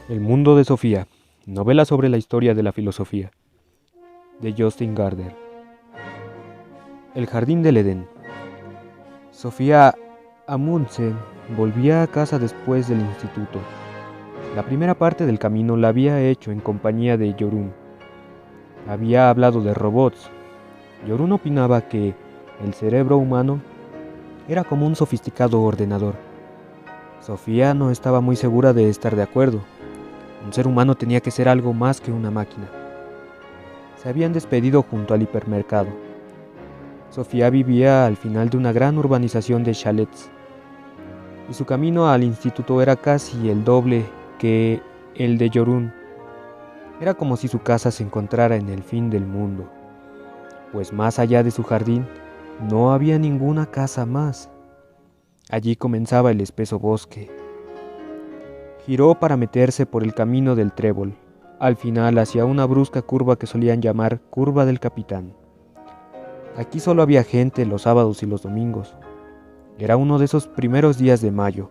El mundo de Sofía, novela sobre la historia de la filosofía, de Justin Gardner. El jardín del Edén. Sofía Amundsen volvía a casa después del instituto. La primera parte del camino la había hecho en compañía de Jorunn. Había hablado de robots. Jorunn opinaba que el cerebro humano era como un sofisticado ordenador. Sofía no estaba muy segura de estar de acuerdo. Un ser humano tenía que ser algo más que una máquina. Se habían despedido junto al hipermercado. Sofía vivía al final de una gran urbanización de chalets, y su camino al instituto era casi el doble que el de Jorunn. Era como si su casa se encontrara en el fin del mundo, pues más allá de su jardín no había ninguna casa más. Allí comenzaba el espeso bosque. Giró para meterse por el camino del trébol, al final hacia una brusca curva que solían llamar Curva del Capitán. Aquí solo había gente los sábados y los domingos. Era uno de esos primeros días de mayo.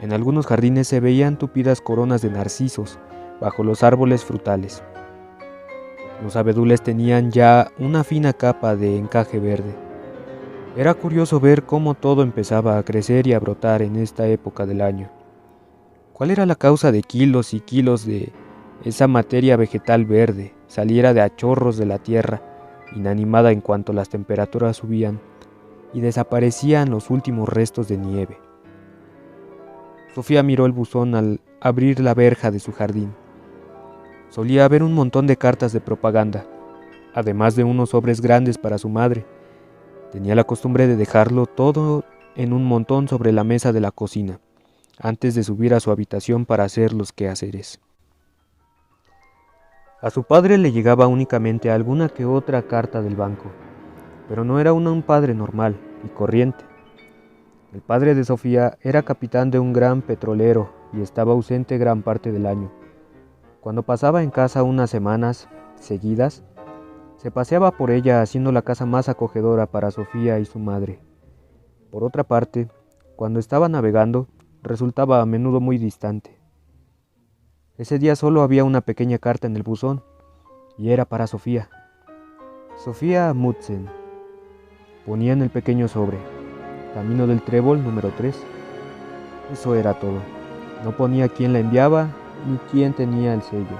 En algunos jardines se veían tupidas coronas de narcisos bajo los árboles frutales. Los abedules tenían ya una fina capa de encaje verde. Era curioso ver cómo todo empezaba a crecer y a brotar en esta época del año. ¿Cuál era la causa de kilos y kilos de esa materia vegetal verde saliera de a chorros de la tierra, inanimada en cuanto las temperaturas subían, y desaparecían los últimos restos de nieve? Sofía miró el buzón al abrir la verja de su jardín. Solía haber un montón de cartas de propaganda, además de unos sobres grandes para su madre. Tenía la costumbre de dejarlo todo en un montón sobre la mesa de la cocina, antes de subir a su habitación para hacer los quehaceres. A su padre le llegaba únicamente alguna que otra carta del banco, pero no era un padre normal y corriente. El padre de Sofía era capitán de un gran petrolero y estaba ausente gran parte del año. Cuando pasaba en casa unas semanas seguidas, se paseaba por ella haciendo la casa más acogedora para Sofía y su madre. Por otra parte, cuando estaba navegando, resultaba a menudo muy distante. Ese día solo había una pequeña carta en el buzón, y era para Sofía. Sofía Amundsen. Ponía en el pequeño sobre: Camino del Trébol número 3. Eso era todo. No ponía quién la enviaba ni quién tenía el sello.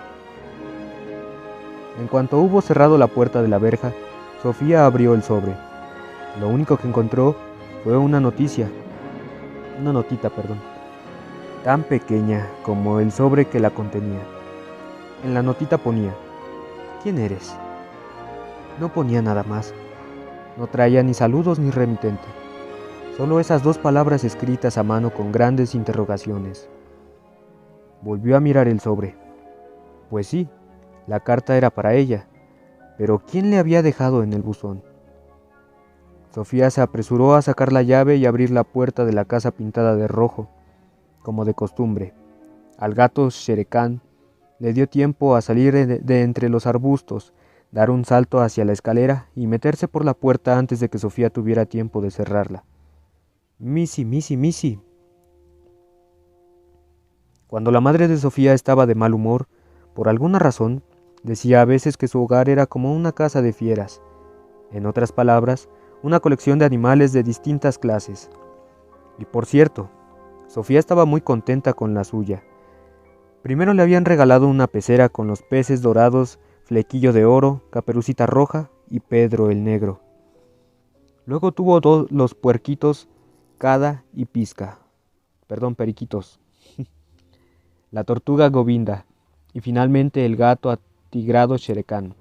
En cuanto hubo cerrado la puerta de la verja, Sofía abrió el sobre. Lo único que encontró fue una notita, tan pequeña como el sobre que la contenía. En la notita ponía: ¿Quién eres? No ponía nada más. No traía ni saludos ni remitente. Solo esas dos palabras escritas a mano con grandes interrogaciones. Volvió a mirar el sobre. Pues sí, la carta era para ella, pero ¿quién le había dejado en el buzón? Sofía se apresuró a sacar la llave y abrir la puerta de la casa pintada de rojo, como de costumbre. Al gato Shere Khan le dio tiempo a salir de entre los arbustos, dar un salto hacia la escalera y meterse por la puerta antes de que Sofía tuviera tiempo de cerrarla. Missy, Missy, Missy. Cuando la madre de Sofía estaba de mal humor, por alguna razón, decía a veces que su hogar era como una casa de fieras. En otras palabras, una colección de animales de distintas clases. Y por cierto, Sofía estaba muy contenta con la suya. Primero le habían regalado una pecera con los peces dorados, Flequillo de Oro, Caperucita Roja y Pedro el Negro. Luego tuvo los puerquitos Cada y Pizca. Periquitos. La tortuga Govinda. Y finalmente el gato atigrado Shere Khan.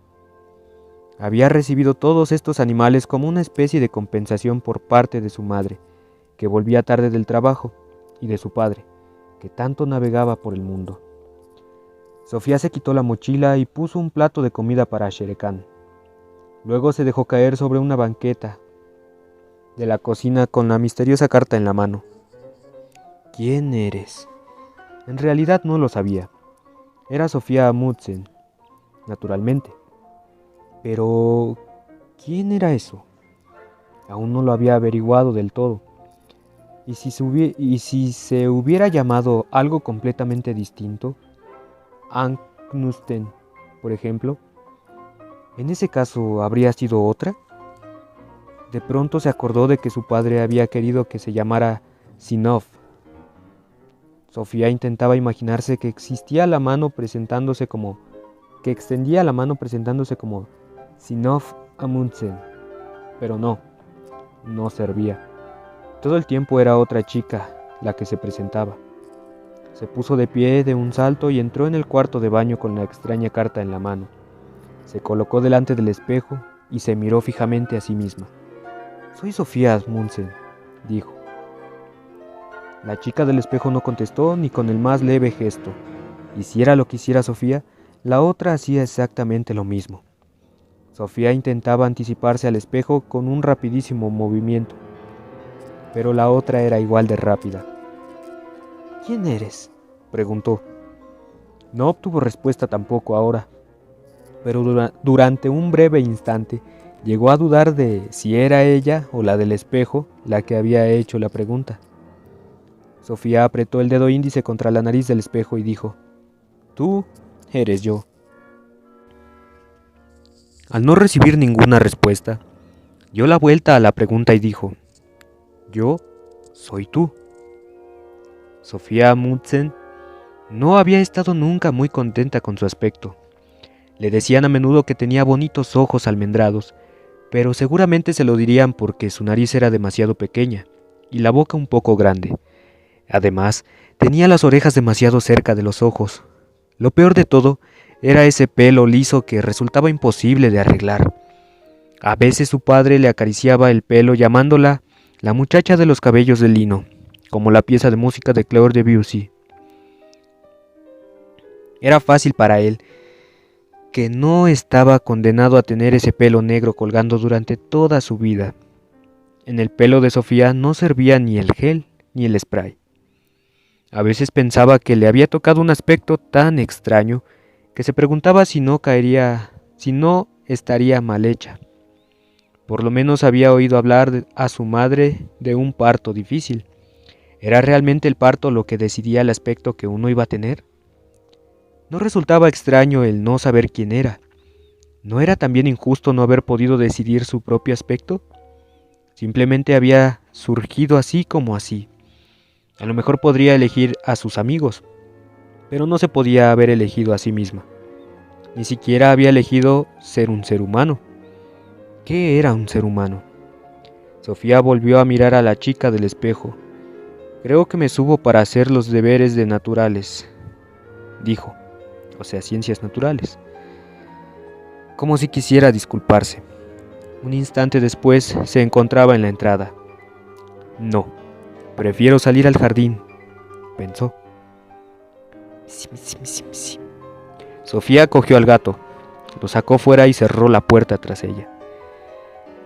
Había recibido todos estos animales como una especie de compensación por parte de su madre, que volvía tarde del trabajo, y de su padre, que tanto navegaba por el mundo. Sofía se quitó la mochila y puso un plato de comida para Shere Khan. Luego se dejó caer sobre una banqueta de la cocina con la misteriosa carta en la mano. ¿Quién eres? En realidad no lo sabía. Era Sofía Amundsen, naturalmente. Pero, ¿quién era eso? Aún no lo había averiguado del todo. ¿Y si se hubiera llamado algo completamente distinto? Anknüsten, por ejemplo. ¿En ese caso habría sido otra? De pronto se acordó de que su padre había querido que se llamara Sinov. Sofía intentaba imaginarse que extendía la mano presentándose como Sinov Amundsen, pero no servía. Todo el tiempo era otra chica la que se presentaba. Se puso de pie de un salto y entró en el cuarto de baño con la extraña carta en la mano. Se colocó delante del espejo y se miró fijamente a sí misma. «Soy Sofía Amundsen», dijo. La chica del espejo no contestó ni con el más leve gesto. Hiciera lo que hiciera Sofía, la otra hacía exactamente lo mismo. Sofía intentaba anticiparse al espejo con un rapidísimo movimiento, pero la otra era igual de rápida. «¿Quién eres?», preguntó. No obtuvo respuesta tampoco ahora, pero durante un breve instante llegó a dudar de si era ella o la del espejo la que había hecho la pregunta. Sofía apretó el dedo índice contra la nariz del espejo y dijo: «Tú eres yo». Al no recibir ninguna respuesta, dio la vuelta a la pregunta y dijo: «Yo soy tú». Sofía Amundsen no había estado nunca muy contenta con su aspecto. Le decían a menudo que tenía bonitos ojos almendrados, pero seguramente se lo dirían porque su nariz era demasiado pequeña y la boca un poco grande. Además, tenía las orejas demasiado cerca de los ojos. Lo peor de todo era ese pelo liso que resultaba imposible de arreglar. A veces su padre le acariciaba el pelo llamándola la muchacha de los cabellos de lino, como la pieza de música de Claude Debussy. Era fácil para él, que no estaba condenado a tener ese pelo negro colgando durante toda su vida. En el pelo de Sofía no servía ni el gel ni el spray. A veces pensaba que le había tocado un aspecto tan extraño que se preguntaba si no estaría mal hecha. Por lo menos había oído hablar a su madre de un parto difícil. ¿Era realmente el parto lo que decidía el aspecto que uno iba a tener? No resultaba extraño el no saber quién era. ¿No era también injusto no haber podido decidir su propio aspecto? Simplemente había surgido así como así. A lo mejor podría elegir a sus amigos, pero no se podía haber elegido a sí misma. Ni siquiera había elegido ser un ser humano. ¿Qué era un ser humano? Sofía volvió a mirar a la chica del espejo. «Creo que me subo para hacer los deberes de naturales», dijo, o sea, ciencias naturales, como si quisiera disculparse. Un instante después se encontraba en la entrada. «No, prefiero salir al jardín», pensó. Sofía cogió al gato, lo sacó fuera y cerró la puerta tras ella.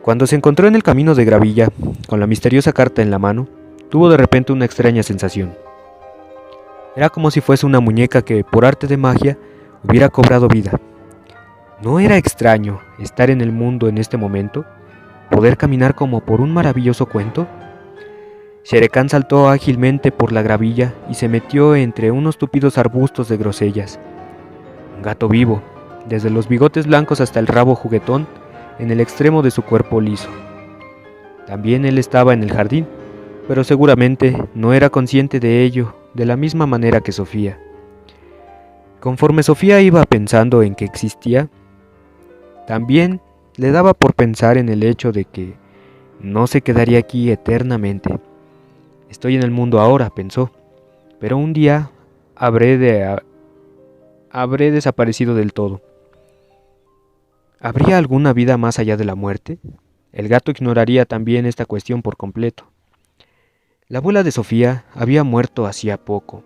Cuando se encontró en el camino de gravilla, con la misteriosa carta en la mano, tuvo de repente una extraña sensación. Era como si fuese una muñeca que, por arte de magia, hubiera cobrado vida. ¿No era extraño estar en el mundo en este momento? ¿Poder caminar como por un maravilloso cuento? Shere Khan saltó ágilmente por la gravilla y se metió entre unos tupidos arbustos de grosellas. Un gato vivo, desde los bigotes blancos hasta el rabo juguetón, en el extremo de su cuerpo liso. También él estaba en el jardín, pero seguramente no era consciente de ello de la misma manera que Sofía. Conforme Sofía iba pensando en que existía, también le daba por pensar en el hecho de que no se quedaría aquí eternamente. Estoy en el mundo ahora, pensó, pero un día habré desaparecido del todo. ¿Habría alguna vida más allá de la muerte? El gato ignoraría también esta cuestión por completo. La abuela de Sofía había muerto hacía poco.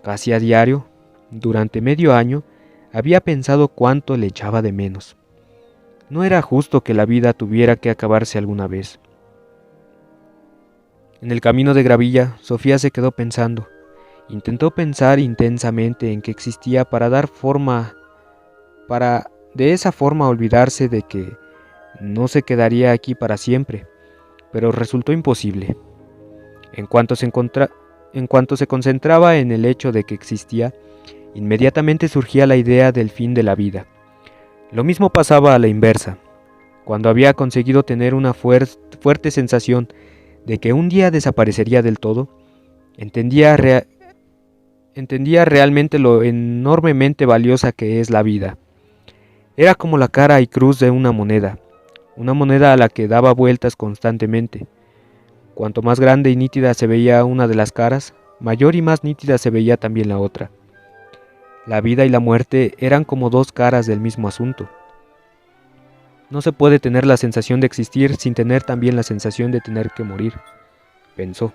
Casi a diario, durante medio año, había pensado cuánto le echaba de menos. No era justo que la vida tuviera que acabarse alguna vez. En el camino de gravilla, Sofía se quedó pensando. Intentó pensar intensamente en que existía para de esa forma olvidarse de que no se quedaría aquí para siempre, pero resultó imposible. En cuanto se concentraba en el hecho de que existía, inmediatamente surgía la idea del fin de la vida. Lo mismo pasaba a la inversa. Cuando había conseguido tener una fuerte sensación de que un día desaparecería del todo, entendía realmente lo enormemente valiosa que es la vida. Era como la cara y cruz de una moneda a la que daba vueltas constantemente. Cuanto más grande y nítida se veía una de las caras, mayor y más nítida se veía también la otra. La vida y la muerte eran como dos caras del mismo asunto. No se puede tener la sensación de existir sin tener también la sensación de tener que morir, pensó.